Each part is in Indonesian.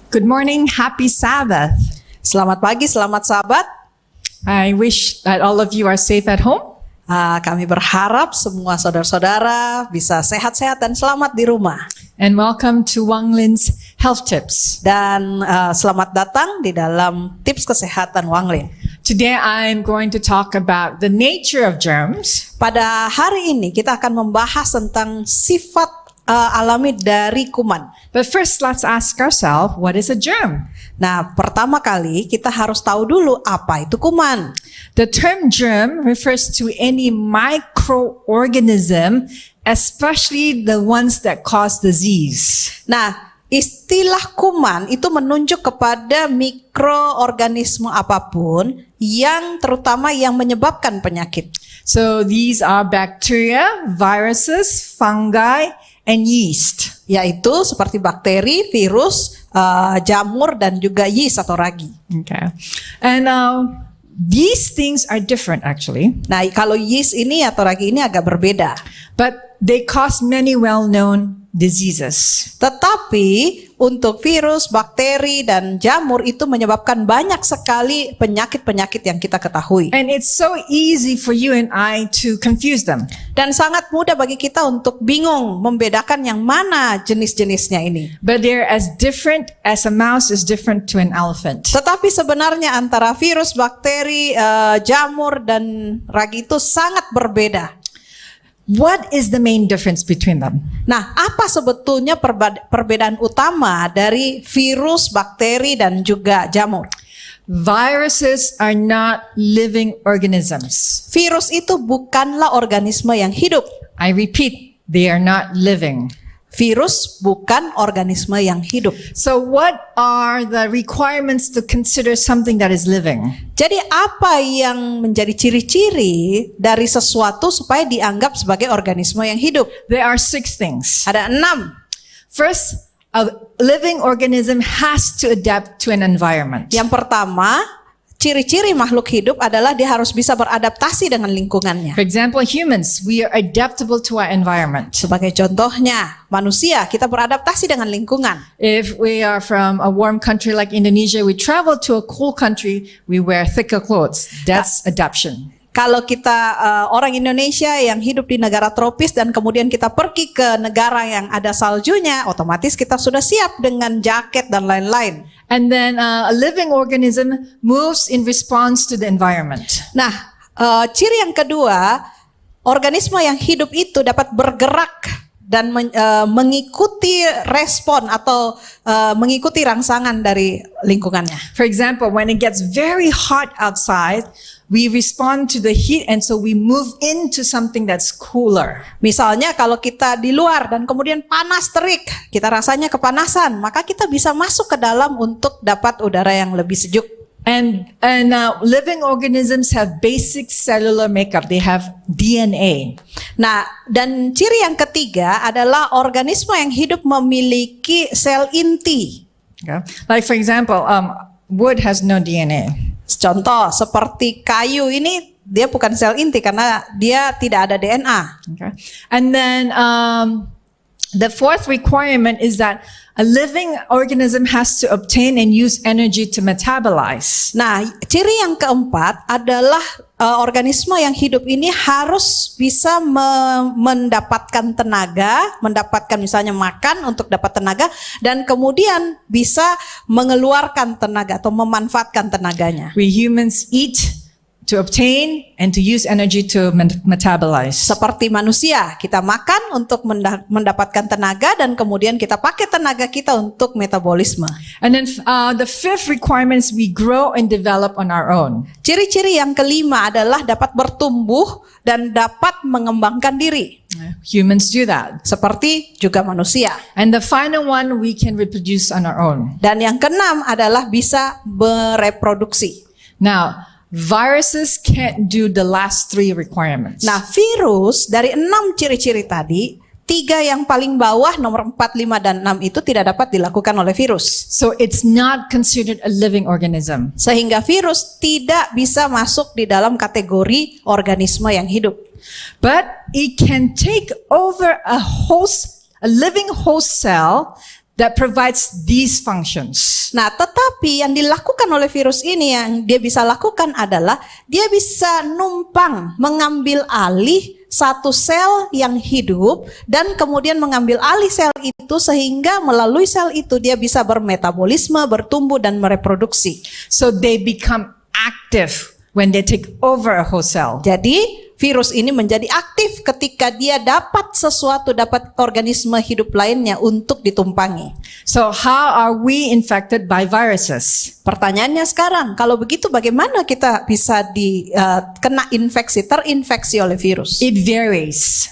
Good morning, happy Sabbath. Selamat pagi, selamat Sabat. I wish that all of you are safe at home. Kami berharap semua saudara-saudara bisa sehat-sehat dan selamat di rumah. And welcome to Wang Lin's Health Tips. Dan selamat datang di dalam tips kesehatan Wang Lin. Today I'm going to talk about the nature of germs, Pada hari ini kita akan membahas tentang sifat alami dari kuman. but first let's ask ourselves, what is a germ? Nah, pertama kali kita harus tahu dulu apa itu kuman. The term germ refers to any microorganism, especially the ones that cause disease. Nah, istilah kuman itu menunjuk kepada mikroorganisme apapun yang terutama yang menyebabkan penyakit. So these are bacteria, viruses, fungi, and yeast. Yaitu seperti bakteri, virus, jamur, dan juga yeast atau ragi. Okay. And these things are different actually, Nah, kalau yeast ini atau ragi ini agak berbeda. but they cause many well-known diseases. Tetapi untuk virus, bakteri, dan jamur itu menyebabkan banyak sekali penyakit-penyakit yang kita ketahui. And it's so easy for you and I to confuse them. Dan sangat mudah bagi kita untuk bingung membedakan yang mana jenis-jenisnya ini. But they're as different as a mouse is different to an elephant. Tetapi sebenarnya antara virus, bakteri, jamur, dan ragi itu sangat berbeda. What is the main difference between them? Nah, apa sebetulnya perbedaan utama dari virus, bakteri, dan juga jamur? Viruses are not living organisms. Virus itu bukanlah organisme yang hidup. I repeat, they are not living. Virus bukan organisme yang hidup. So what are the requirements to consider something that is living? Jadi apa yang menjadi ciri-ciri dari sesuatu supaya dianggap sebagai organisme yang hidup? There are 6 things. Ada 6. First, a living organism has to adapt to an environment. Yang pertama, ciri-ciri makhluk hidup adalah dia harus bisa beradaptasi dengan lingkungannya. For example, humans, we are adaptable to our environment. Sebagai contohnya, manusia kita beradaptasi dengan lingkungan. If we are from a warm country like Indonesia, we travel to a cool country, we wear thicker clothes. That's adaptation. Kalau kita orang Indonesia yang hidup di negara tropis dan kemudian kita pergi ke negara yang ada saljunya, otomatis kita sudah siap dengan jaket dan lain-lain. And then a living organism moves in response to the environment. Nah, ciri yang kedua, organisme yang hidup itu dapat bergerak dan mengikuti respon atau mengikuti rangsangan dari lingkungannya. For example, when it gets very hot outside, we respond to the heat and so we move into something that's cooler. Misalnya kalau kita di luar dan kemudian panas terik, kita rasanya kepanasan, maka kita bisa masuk ke dalam untuk dapat udara yang lebih sejuk. And living organisms have basic cellular makeup. They have DNA. Nah, dan ciri yang ketiga adalah organisme yang hidup memiliki sel inti. Okay. Like for example, wood has no DNA. Contoh seperti kayu ini dia bukan sel inti karena dia tidak ada DNA. Okay. And then the fourth requirement is that a living organism has to obtain and use energy to metabolize. Nah, ciri yang keempat adalah organisme yang hidup ini harus bisa mendapatkan tenaga, mendapatkan misalnya makan untuk dapat tenaga, dan kemudian bisa mengeluarkan tenaga atau memanfaatkan tenaganya. We humans eat to obtain and to use energy to metabolize. Seperti manusia, kita makan untuk mendapatkan tenaga dan kemudian kita pakai tenaga kita untuk metabolisme. And then the fifth requirement is we grow and develop on our own. Ciri-ciri yang kelima adalah dapat bertumbuh dan dapat mengembangkan diri. Humans do that. Seperti juga manusia. And the final one, we can reproduce on our own. Dan yang keenam adalah bisa bereproduksi. Now, viruses can't do the last 3 requirements. Nah, virus dari 6 ciri-ciri tadi, 3 yang paling bawah nomor 4, 5, dan 6 itu tidak dapat dilakukan oleh virus. So it's not considered a living organism. Sehingga virus tidak bisa masuk di dalam kategori organisme yang hidup. But it can take over a living host cell that provides these functions. Nah, tetapi yang dilakukan oleh virus ini yang dia bisa lakukan adalah dia bisa numpang mengambil alih satu sel yang hidup dan kemudian mengambil alih sel itu sehingga melalui sel itu dia bisa bermetabolisme, bertumbuh dan mereproduksi. So they become active when they take over a whole cell. Jadi virus ini menjadi aktif ketika dia dapat sesuatu, dapat organisme hidup lainnya untuk ditumpangi. So how are we infected by viruses? Pertanyaannya sekarang, kalau begitu bagaimana kita bisa kena infeksi, terinfeksi oleh virus? It varies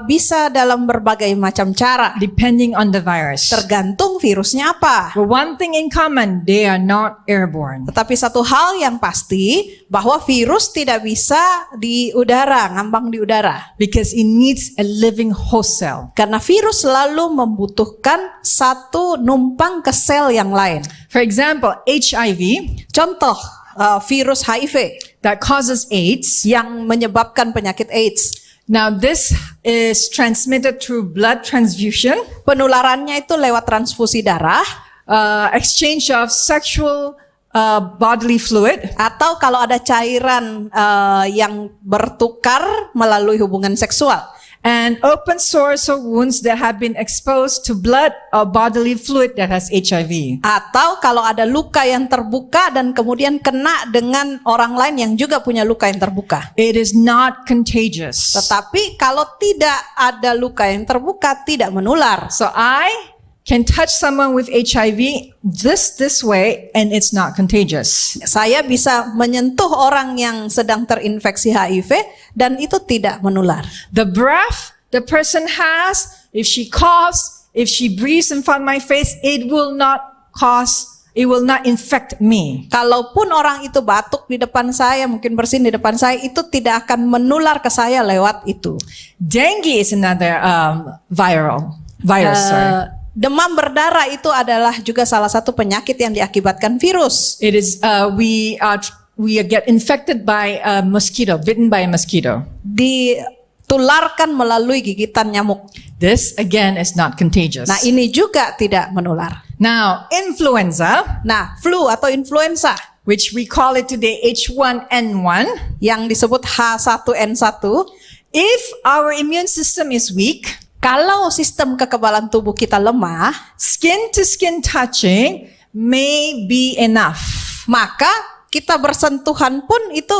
Bisa dalam berbagai macam cara, depending on the virus. tergantung virusnya apa. But one thing in common, they are not airborne. Tetapi satu hal yang pasti, bahwa virus tidak bisa di udara, ngambang di udara. Because it needs a living host cell. Karena virus selalu membutuhkan satu numpang ke sel yang lain. For example, HIV Contoh, virus HIV that causes AIDS. yang menyebabkan penyakit AIDS. Now this is transmitted through blood transfusion, Penularannya itu lewat transfusi darah, exchange of sexual bodily fluid, atau kalau ada cairan yang bertukar melalui hubungan seksual. and open sores or wounds that have been exposed to blood or bodily fluid that has HIV. Atau kalau ada luka yang terbuka dan kemudian kena dengan orang lain yang juga punya luka yang terbuka. It is not contagious. Tetapi kalau tidak ada luka yang terbuka, tidak menular. So I can touch someone with HIV this way and it's not contagious. Saya bisa menyentuh orang yang sedang terinfeksi HIV dan itu tidak menular. The breath the person has, if she coughs, if she breathes in front of my face, it will not infect me. Kalaupun orang itu batuk di depan saya, mungkin bersin di depan saya, itu tidak akan menular ke saya lewat itu. Dengue is another virus. Demam berdarah itu adalah juga salah satu penyakit yang diakibatkan virus. It is we get infected by a mosquito, bitten by a mosquito. Ditularkan melalui gigitan nyamuk. This again is not contagious. Nah, ini juga tidak menular. Now, influenza, Nah, flu atau influenza which we call it today H1N1, yang disebut H1N1, if our immune system is weak, kalau sistem kekebalan tubuh kita lemah, skin to skin touching may be enough. maka kita bersentuhan pun itu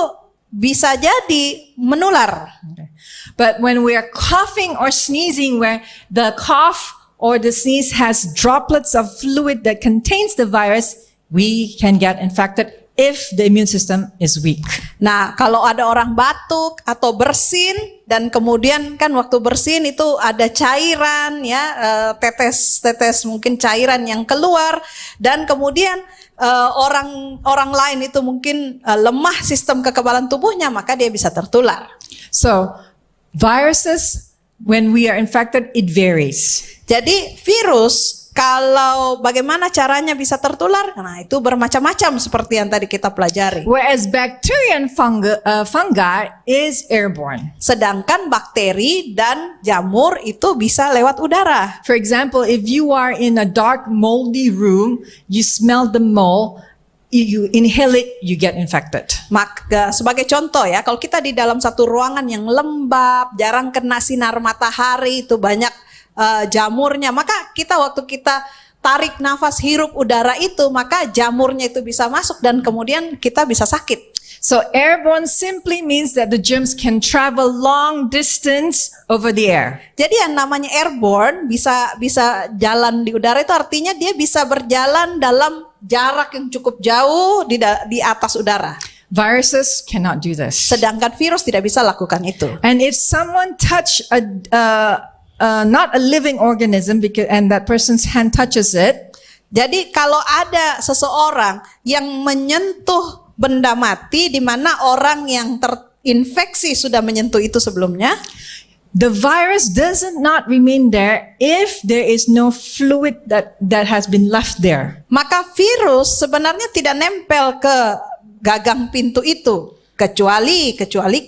bisa jadi menular. But when we are coughing or sneezing, where the cough or the sneeze has droplets of fluid that contains the virus, we can get infected if the immune system is weak. Nah, kalau ada orang batuk atau bersin dan kemudian kan waktu bersin itu ada cairan ya, tetes-tetes mungkin cairan yang keluar dan kemudian orang lain itu mungkin lemah sistem kekebalan tubuhnya, maka dia bisa tertular. So, viruses, when we are infected, it varies. Jadi virus kalau bagaimana caranya bisa tertular? Nah, itu bermacam-macam seperti yang tadi kita pelajari. Whereas bacteria and fungi is airborne. Sedangkan bakteri dan jamur itu bisa lewat udara. For example, if you are in a dark, moldy room, you smell the mold, you inhale it, you get infected. Maka sebagai contoh ya, kalau kita di dalam satu ruangan yang lembab, jarang kena sinar matahari, itu banyak jamurnya, maka waktu kita tarik nafas, hirup udara itu, maka jamurnya itu bisa masuk dan kemudian kita bisa sakit. So airborne simply means that the germs can travel long distance over the air. Jadi yang namanya airborne bisa jalan di udara itu artinya dia bisa berjalan dalam jarak yang cukup jauh di atas udara. Viruses cannot do this. Sedangkan virus tidak bisa lakukan itu. And if someone touch not a living organism and that person's hand touches it, jadi kalau ada seseorang yang menyentuh benda mati di mana orang yang terinfeksi sudah menyentuh itu sebelumnya, the virus doesn't not remain there if there is no fluid that has been left there. maka virus sebenarnya tidak nempel ke gagang pintu itu kecuali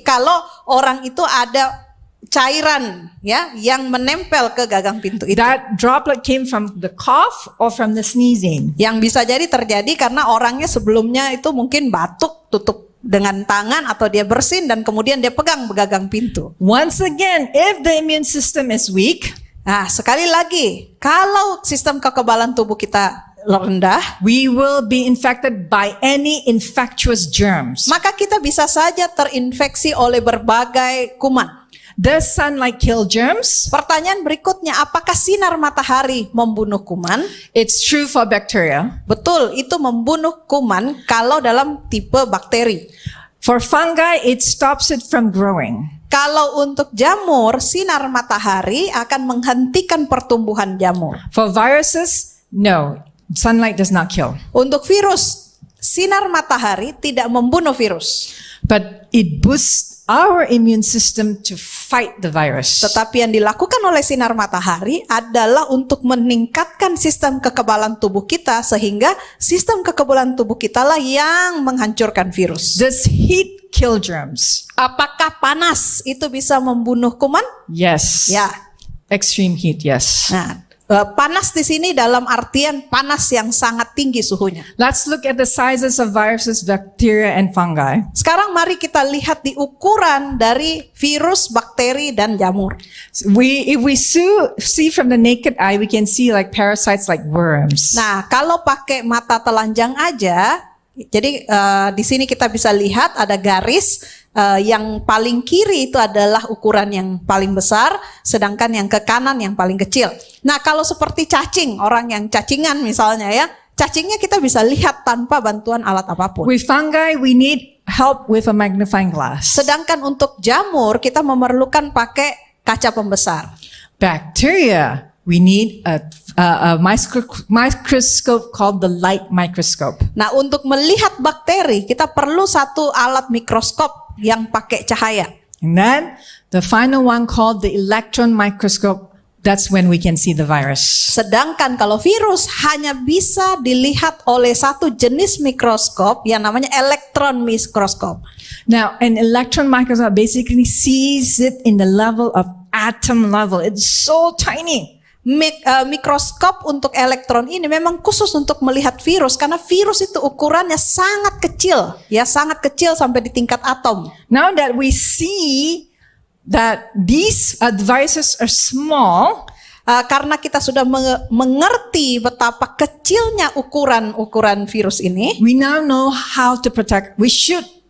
kalau orang itu ada cairan ya yang menempel ke gagang pintu itu. That droplet came from the cough or from the sneezing. Yang bisa jadi terjadi karena orangnya sebelumnya itu mungkin batuk, tutup dengan tangan atau dia bersin dan kemudian dia pegang gagang pintu. Once again, if the immune system is weak, Nah, sekali lagi, kalau sistem kekebalan tubuh kita rendah, we will be infected by any infectious germs. maka kita bisa saja terinfeksi oleh berbagai kuman. Does sunlight kill germs? Pertanyaan berikutnya, apakah sinar matahari membunuh kuman? It's true for bacteria. Betul, itu membunuh kuman kalau dalam tipe bakteri. For fungi, it stops it from growing. Kalau untuk jamur, sinar matahari akan menghentikan pertumbuhan jamur. For viruses, no, sunlight does not kill. Untuk virus, sinar matahari tidak membunuh virus. But it boosts our immune system to fight the virus. Tetapi yang dilakukan oleh sinar matahari adalah untuk meningkatkan sistem kekebalan tubuh kita sehingga sistem kekebalan tubuh kita lah yang menghancurkan virus. Does heat kill germs? Apakah panas itu bisa membunuh kuman? Yes. Ya. Extreme heat, yes. Nah, panas di sini dalam artian panas yang sangat tinggi suhunya. Let's look at the sizes of viruses, bacteria, and fungi. Sekarang mari kita lihat di ukuran dari virus, bakteri, dan jamur. If we see from the naked eye, we can see like parasites like worms. Nah, kalau pakai mata telanjang aja, jadi di sini kita bisa lihat ada garis yang paling kiri itu adalah ukuran yang paling besar, sedangkan yang ke kanan yang paling kecil. Nah, kalau seperti cacing, orang yang cacingan misalnya ya, cacingnya kita bisa lihat tanpa bantuan alat apapun. With fungi, we need help with a magnifying glass. Sedangkan untuk jamur kita memerlukan pakai kaca pembesar. Bacteria, we need a microscope called the light microscope. Nah, untuk melihat bakteri kita perlu satu alat mikroskop yang pakai cahaya. And then the final one called the electron microscope. That's when we can see the virus. Sedangkan kalau virus hanya bisa dilihat oleh satu jenis mikroskop yang namanya elektron mikroskop. Now, an electron microscope basically sees it in the level of atom level. It's so tiny. Mikroskop untuk elektron ini memang khusus untuk melihat virus karena virus itu ukurannya sangat kecil, ya sangat kecil sampai di tingkat atom. Now that we see that these viruses are small, karena kita sudah mengerti betapa kecilnya ukuran virus ini, we now know how to protect.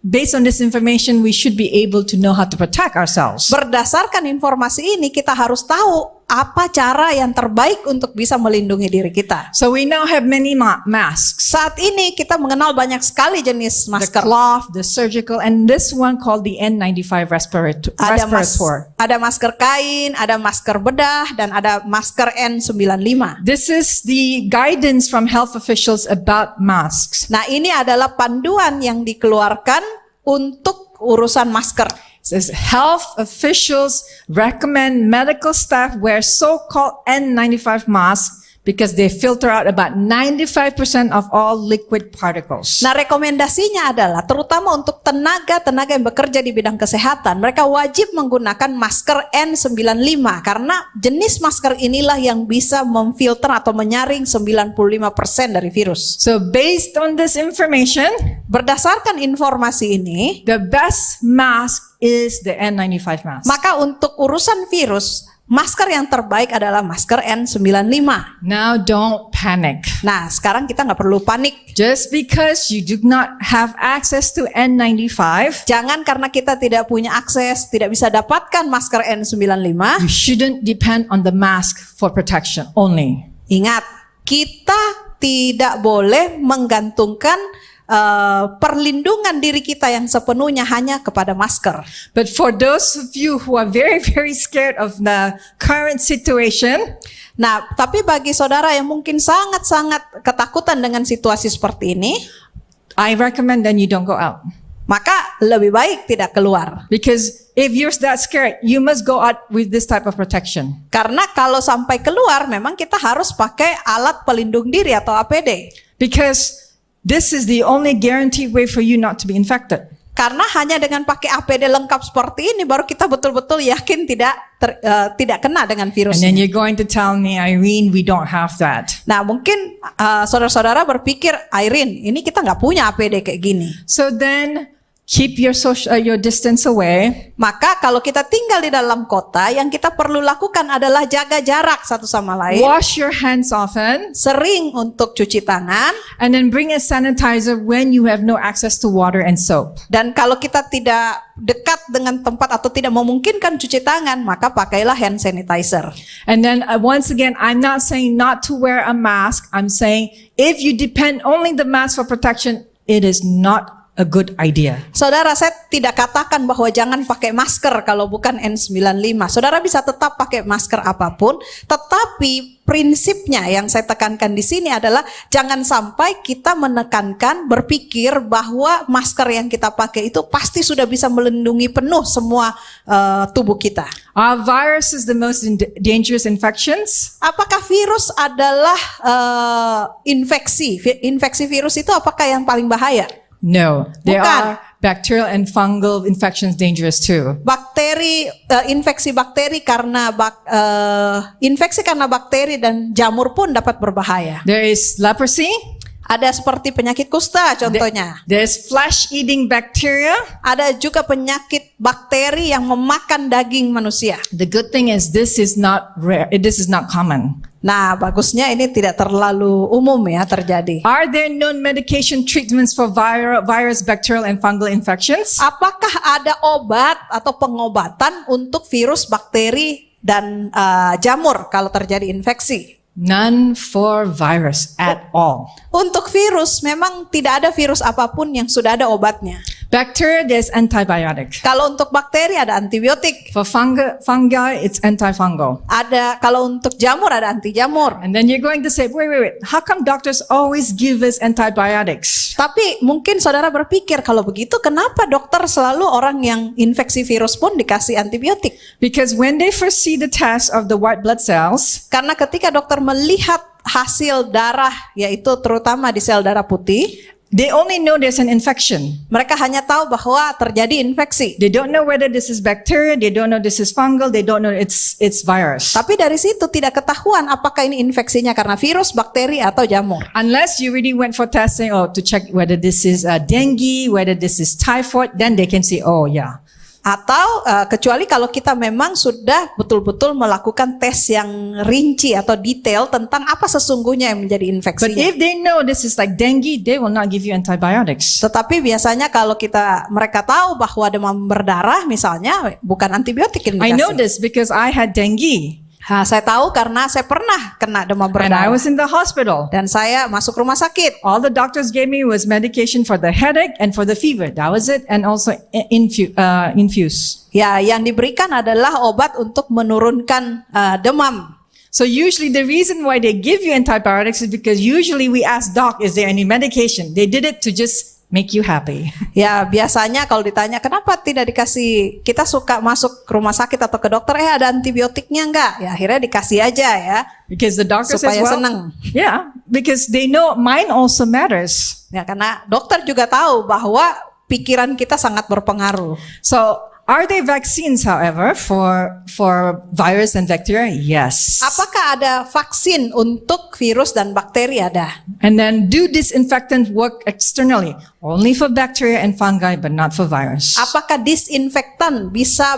Based on this information, we should be able to know how to protect ourselves. Berdasarkan informasi ini kita harus tahu apa cara yang terbaik untuk bisa melindungi diri kita. So we now have many masks. Saat ini kita mengenal banyak sekali jenis The masker. cloth, the surgical, and this one called the N95 respirator. Ada masker kain, ada masker bedah, dan ada masker N95. This is the guidance from health officials about masks. Nah, ini adalah panduan yang dikeluarkan untuk urusan masker. It says health officials recommend medical staff wear so-called N95 masks because they filter out about 95% of all liquid particles. Nah, rekomendasinya adalah terutama untuk tenaga-tenaga yang bekerja di bidang kesehatan, mereka wajib menggunakan masker N95 karena jenis masker inilah yang bisa memfilter atau menyaring 95% dari virus. So based on this information, Berdasarkan informasi ini, the best mask is the N95 mask. maka untuk urusan virus, masker yang terbaik adalah masker N95. Now don't panic. Nah, sekarang kita nggak perlu panik. Just because you do not have access to N95, Jangan karena kita tidak punya akses, tidak bisa dapatkan masker N95. you shouldn't depend on the mask for protection only. Ingat, kita tidak boleh menggantungkan perlindungan diri kita yang sepenuhnya hanya kepada masker. But for those of you who are very, very scared of the current situation, Nah, tapi bagi saudara yang mungkin sangat-sangat ketakutan dengan situasi seperti ini, I recommend then you don't go out. maka lebih baik tidak keluar. Because if you're that scared, you must go out with this type of protection. Karena kalau sampai keluar, memang kita harus pakai alat pelindung diri atau APD. Because this is the only guaranteed way for you not to be infected. Karena hanya dengan pakai APD lengkap seperti ini baru kita betul-betul yakin tidak kena dengan And virusnya. then you're going to tell me, Irene, we don't have that. Nah mungkin saudara-saudara berpikir, Irene, ini kita nggak punya APD kayak gini. So then keep your your distance away. Maka kalau kita tinggal di dalam kota, yang kita perlu lakukan adalah jaga jarak satu sama lain. Wash your hands often. Sering untuk cuci tangan. And then bring a sanitizer when you have no access to water and soap. Dan kalau kita tidak dekat dengan tempat atau tidak memungkinkan cuci tangan, maka pakailah hand sanitizer. And then once again, I'm not saying not to wear a mask. I'm saying if you depend only the mask for protection, it is not a good idea. Saudara, saya tidak katakan bahwa jangan pakai masker kalau bukan N95. Saudara bisa tetap pakai masker apapun, tetapi prinsipnya yang saya tekankan di sini adalah jangan sampai kita menekankan berpikir bahwa masker yang kita pakai itu pasti sudah bisa melindungi penuh semua tubuh kita. Are viruses the most dangerous infections? Apakah virus adalah infeksi? Infeksi virus itu apakah yang paling bahaya? No, there Bukan. are bacterial and fungal infections dangerous too. Bakteri, infeksi bakteri karena infeksi karena bakteri dan jamur pun dapat berbahaya. There is leprosy. Ada seperti penyakit kusta contohnya. There's flesh-eating bacteria. Ada juga penyakit bakteri yang memakan daging manusia. The good thing is this is not rare. This is not common. Nah, bagusnya ini tidak terlalu umum ya terjadi. Are there known medication treatments for virus, bacterial, and fungal infections? Apakah ada obat atau pengobatan untuk virus, bakteri, dan jamur kalau terjadi infeksi? None for virus at all. Untuk virus, memang tidak ada virus apapun yang sudah ada obatnya. Bacteria, there's antibiotic. Kalau untuk bakteri ada antibiotik. For fungi, it's antifungal. Kalau untuk jamur ada anti jamur. And then you're going to say, wait. How come doctors always give us antibiotics? Tapi mungkin saudara berpikir kalau begitu kenapa dokter selalu orang yang infeksi virus pun dikasih antibiotik? Because when they first see the test of the white blood cells, Karena ketika dokter melihat hasil darah, yaitu terutama di sel darah putih, they only know there's an infection. mereka hanya tahu bahwa terjadi infeksi. They don't know whether this is bacteria, they don't know this is fungal, they don't know it's virus. Tapi dari situ tidak ketahuan apakah ini infeksinya karena virus, bakteri, atau jamur. Unless you really went for testing or to check whether this is dengue, whether this is typhoid, then they can say, oh yeah. Atau kecuali kalau kita memang sudah betul-betul melakukan tes yang rinci atau detail tentang apa sesungguhnya yang menjadi But infeksinya. if they know this is like dengue, they will not give you antibiotics. Tetapi biasanya kalau mereka tahu bahwa demam berdarah misalnya, bukan antibiotik yang I know dikasih. this because I had dengue Nah, saya tahu karena saya pernah kena demam and I berdarah was in the hospital. dan saya masuk rumah sakit. All the doctors gave me was medication for the headache and for the fever. That was it, and also infuse. Ya, yang diberikan adalah obat untuk menurunkan demam. So usually the reason why they give you antibiotics is because usually we ask doc, is there any medication? They did it to just make you happy. Ya, biasanya kalau ditanya kenapa tidak dikasih, kita suka masuk ke rumah sakit atau ke dokter, ada antibiotiknya enggak? Ya, akhirnya dikasih aja ya, Because the doctor says, supaya well, senang. yeah, because they know mine also matters. Ya, karena dokter juga tahu bahwa pikiran kita sangat berpengaruh. So are there vaccines, however, for virus and bacteria? Yes. Apakah ada vaksin untuk virus dan bakteri? Ada. And then do disinfectant work externally? Only for bacteria and fungi, but not for virus. Apakah disinfektan bisa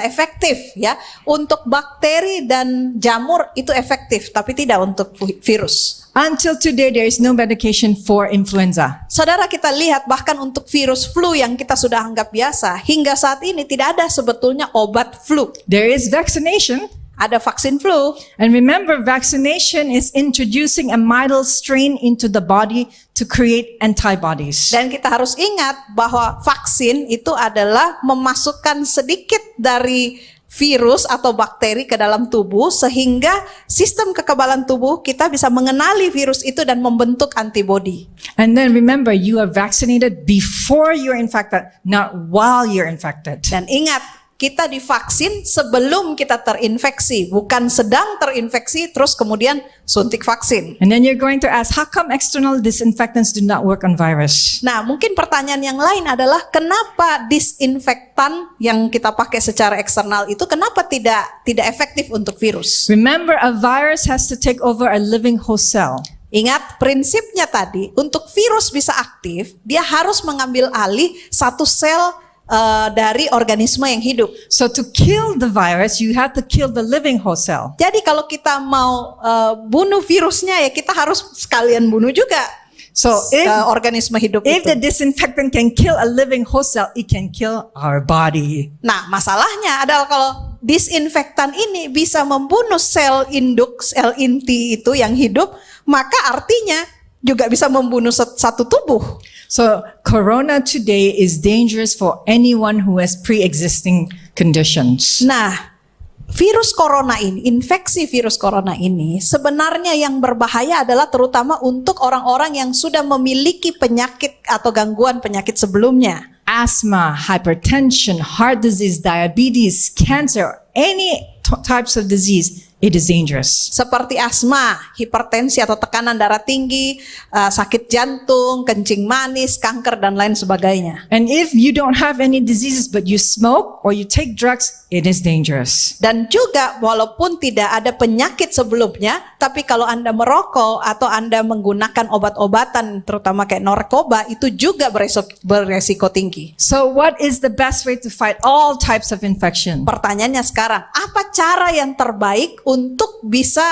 efektif ya? Untuk bakteri dan jamur itu efektif, tapi tidak untuk virus. Until today, there is no medication for influenza. Saudara, kita lihat bahkan untuk virus flu yang kita sudah anggap biasa, hingga saat ini tidak ada sebetulnya obat flu. There is vaccination. Ada vaksin flu. And remember, vaccination is introducing a mild strain into the body to create antibodies. Dan kita harus ingat bahwa vaksin itu adalah memasukkan sedikit dari virus atau bakteri ke dalam tubuh sehingga sistem kekebalan tubuh kita bisa mengenali virus itu dan membentuk antibodi. And then remember, you are vaccinated before you're infected, not while you're infected. Dan ingat, kita divaksin sebelum kita terinfeksi, bukan sedang terinfeksi terus kemudian suntik vaksin. And then you're going to ask, how come external disinfectants do not work on virus? Nah, mungkin pertanyaan yang lain adalah kenapa disinfektan yang kita pakai secara eksternal itu kenapa tidak efektif untuk virus? Remember, a virus has to take over a living host cell. Ingat prinsipnya tadi, untuk virus bisa aktif, dia harus mengambil alih satu sel dari organisme yang hidup. So to kill the virus, you have to kill the living host cell. Jadi kalau kita mau bunuh virusnya ya kita harus sekalian bunuh juga So if organisme hidup If itu. the disinfectant can kill a living host cell, it can kill our body. Nah, masalahnya adalah kalau disinfektan ini bisa membunuh sel induk, sel inti itu yang hidup, maka artinya juga bisa membunuh satu tubuh. So corona today is dangerous for anyone who has pre-existing conditions. Nah, virus corona ini, infeksi virus corona ini sebenarnya yang berbahaya adalah terutama untuk orang-orang yang sudah memiliki penyakit atau gangguan penyakit sebelumnya. Asthma, hypertension, heart disease, diabetes, cancer, any types of disease, it is dangerous. Seperti asma, hipertensi atau tekanan darah tinggi, sakit jantung, kencing manis, kanker, dan lain sebagainya. And if you don't have any diseases but you smoke or you take drugs, it is dangerous. Dan juga walaupun tidak ada penyakit sebelumnya, tapi kalau Anda merokok atau Anda menggunakan obat-obatan, terutama kayak narkoba, itu juga beresiko tinggi. So what is the best way to fight all types of infection? Pertanyaannya sekarang, apa cara yang terbaik untuk bisa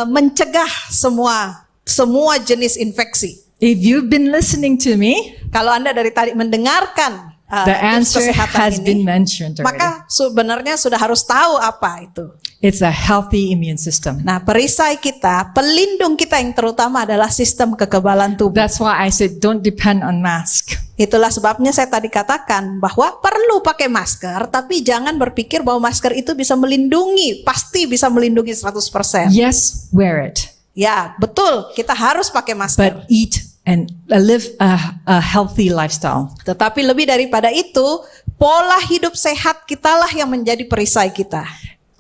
mencegah semua jenis infeksi? If you've been listening to me, Kalau Anda dari tadi mendengarkan the tips answer kesehatan has been ini, mentioned already. maka sebenarnya sudah harus tahu apa itu. It's a healthy immune system. Nah, perisai kita, pelindung kita yang terutama adalah sistem kekebalan tubuh. That's why I said don't depend on mask. Itulah sebabnya saya tadi katakan bahwa perlu pakai masker, tapi jangan berpikir bahwa masker itu bisa melindungi, pasti bisa melindungi 100%. Yes, wear it, Ya, betul, kita harus pakai masker. but eat and live a healthy lifestyle. Tetapi lebih daripada itu, pola hidup sehat kitalah yang menjadi perisai kita.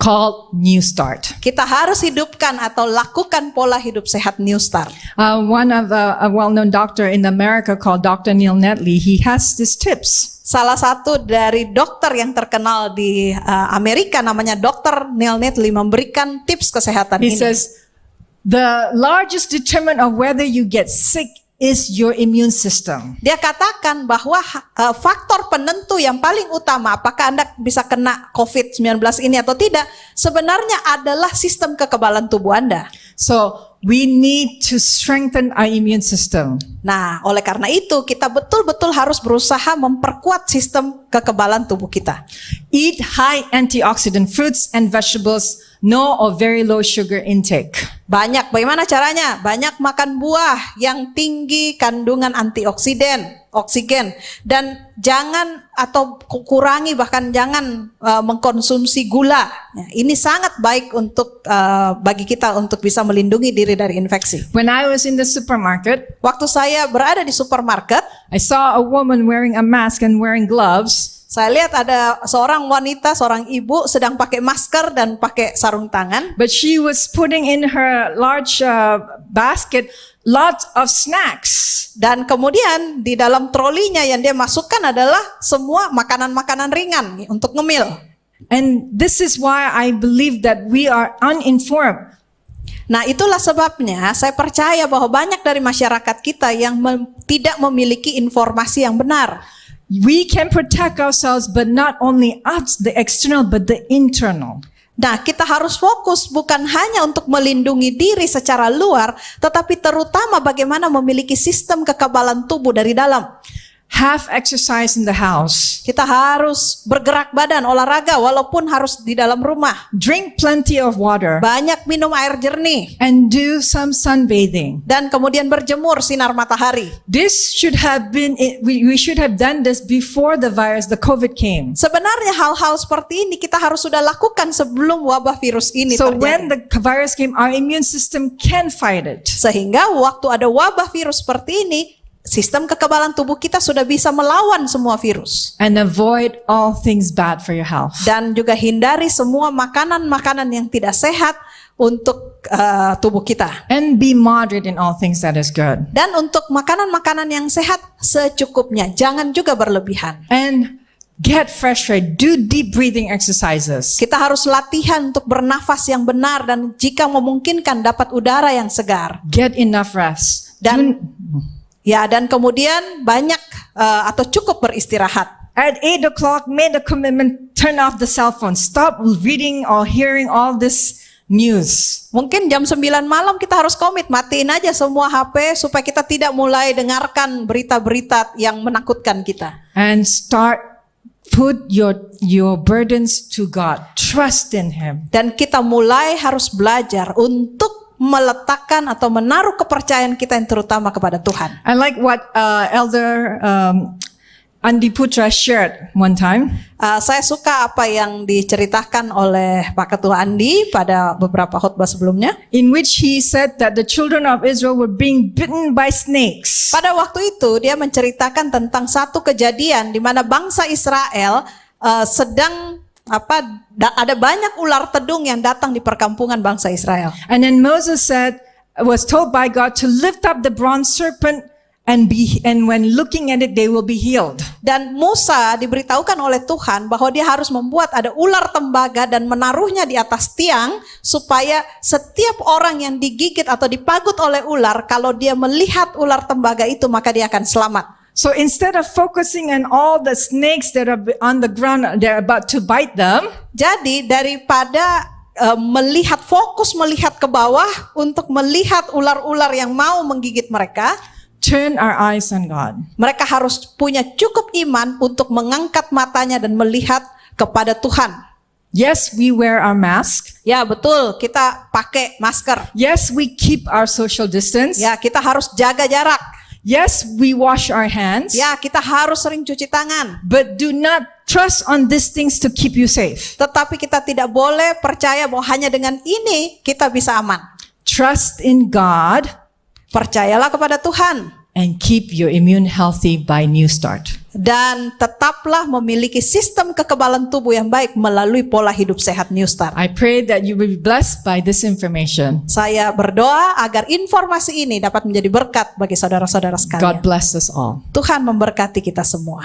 Called New Start. Kita harus hidupkan atau lakukan pola hidup sehat New Start. One of a well-known doctor in America called Dr. Neil Netley, he has these tips. Salah satu dari dokter yang terkenal di Amerika namanya Dr. Neil Netley memberikan tips kesehatan He ini. says, the largest determinant of whether you get sick is your immune system. Dia katakan bahwa faktor penentu yang paling utama apakah Anda bisa kena COVID-19 ini atau tidak sebenarnya adalah sistem kekebalan tubuh Anda. So we need to strengthen our immune system. Nah, oleh karena itu kita betul-betul harus berusaha memperkuat sistem kekebalan tubuh kita. Eat high antioxidant fruits and vegetables, no or very low sugar intake. Bagaimana caranya? Banyak makan buah yang tinggi kandungan antioksidan, oksigen, dan jangan atau kurangi bahkan jangan mengkonsumsi gula. Ya, ini sangat baik untuk bagi kita untuk bisa melindungi diri dari infeksi. When I was in the supermarket, Waktu saya berada di supermarket, I saw a woman wearing a mask and wearing gloves. saya lihat ada seorang wanita, seorang ibu sedang pakai masker dan pakai sarung tangan. But she was putting in her large basket lots of snacks. Dan kemudian di dalam trolinya yang dia masukkan adalah semua makanan-makanan ringan untuk ngemil. And this is why I believe that we are uninformed. Nah, itulah sebabnya saya percaya bahwa banyak dari masyarakat kita yang tidak memiliki informasi yang benar. We can protect ourselves, but not only us, the external, but the internal. Nah, kita harus fokus bukan hanya untuk melindungi diri secara luar, tetapi terutama bagaimana memiliki sistem kekebalan tubuh dari dalam. Have exercise in the house. Kita harus bergerak badan, olahraga walaupun harus di dalam rumah. Drink plenty of water. Banyak minum air jernih. And do some sunbathing. Dan kemudian berjemur sinar matahari. This should have been, we should have done this before the COVID came. Sebenarnya hal-hal seperti ini kita harus sudah lakukan sebelum wabah virus ini So when terjadi. the virus came, our immune system can fight it. Sehingga waktu ada wabah virus seperti ini, sistem kekebalan tubuh kita sudah bisa melawan semua virus. And avoid all things bad for your health. Dan juga hindari semua makanan-makanan yang tidak sehat untuk tubuh kita. And be moderate in all things that is good. Dan untuk makanan-makanan yang sehat secukupnya, jangan juga berlebihan. And get fresh air. Do deep breathing exercises. Kita harus latihan untuk bernafas yang benar dan jika memungkinkan dapat udara yang segar. Get enough rest. Dan dan kemudian banyak atau cukup beristirahat. At 8 o'clock, make the commitment, turn off the cell phone. Stop reading or hearing all this news. Mungkin jam 9 malam kita harus komit, matiin aja semua HP supaya kita tidak mulai dengarkan berita-berita yang menakutkan kita. And put your burdens to God. Trust in Him. Dan kita mulai harus belajar untuk meletakkan atau menaruh kepercayaan kita yang terutama kepada Tuhan. I like what Elder Andi Putra shared one time. Saya suka apa yang diceritakan oleh Pak Ketua Andi pada beberapa khotbah sebelumnya. In which he said that the children of Israel were being bitten by snakes. Pada waktu itu dia menceritakan tentang satu kejadian di mana bangsa Israel sedang ada banyak ular tedung yang datang di perkampungan bangsa Israel. And then Moses was told by God to lift up the bronze serpent and when looking at it they will be healed. Dan Musa diberitahukan oleh Tuhan bahwa dia harus membuat ada ular tembaga dan menaruhnya di atas tiang supaya setiap orang yang digigit atau dipagut oleh ular, kalau dia melihat ular tembaga itu maka dia akan selamat. So instead of focusing on all the snakes that are on the ground, they're about to bite them. Jadi daripada fokus melihat ke bawah untuk melihat ular-ular yang mau menggigit mereka, turn our eyes on God. Mereka harus punya cukup iman untuk mengangkat matanya dan melihat kepada Tuhan. Yes, we wear our mask. Ya betul, kita pakai masker. Yes, we keep our social distance. Ya, kita harus jaga jarak. Yes, we wash our hands. Ya, kita harus sering cuci tangan. But do not trust on these things to keep you safe. Tetapi kita tidak boleh percaya bahwa hanya dengan ini kita bisa aman. Trust in God. Percayalah kepada Tuhan. And keep your immune healthy by New Start. Dan tetaplah memiliki sistem kekebalan tubuh yang baik melalui pola hidup sehat New Start. I pray that you will be blessed by this information. Saya berdoa agar informasi ini dapat menjadi berkat bagi saudara-saudara sekalian. God bless us all. Tuhan memberkati kita semua.